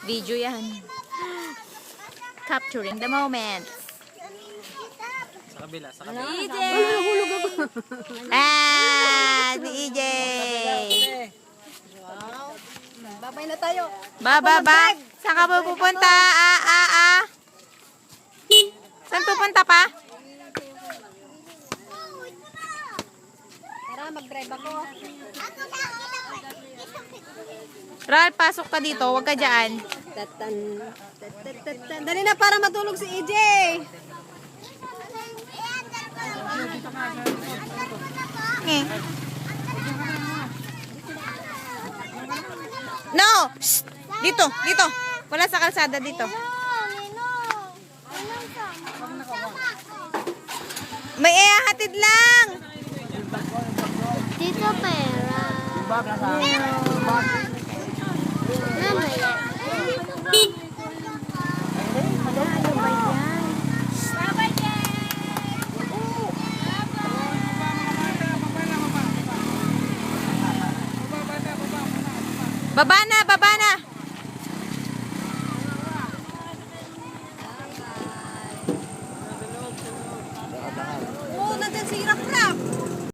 Video yan. Capturing the moment. Sa kabila, sa kabila. EJ! Ah, si EJ! Babay na tayo. Ba. Saan ka ba pupunta? Saan pupunta pa? Tara, mag-drive ako. Ral, pasok ka dito. Huwag ka dyan. Tatan. Dali na para matulog si EJ. Eh. No! Shh! Dito. Wala sa kalsada dito. May hatid lang. Dito pera. Mamaya. Baba na.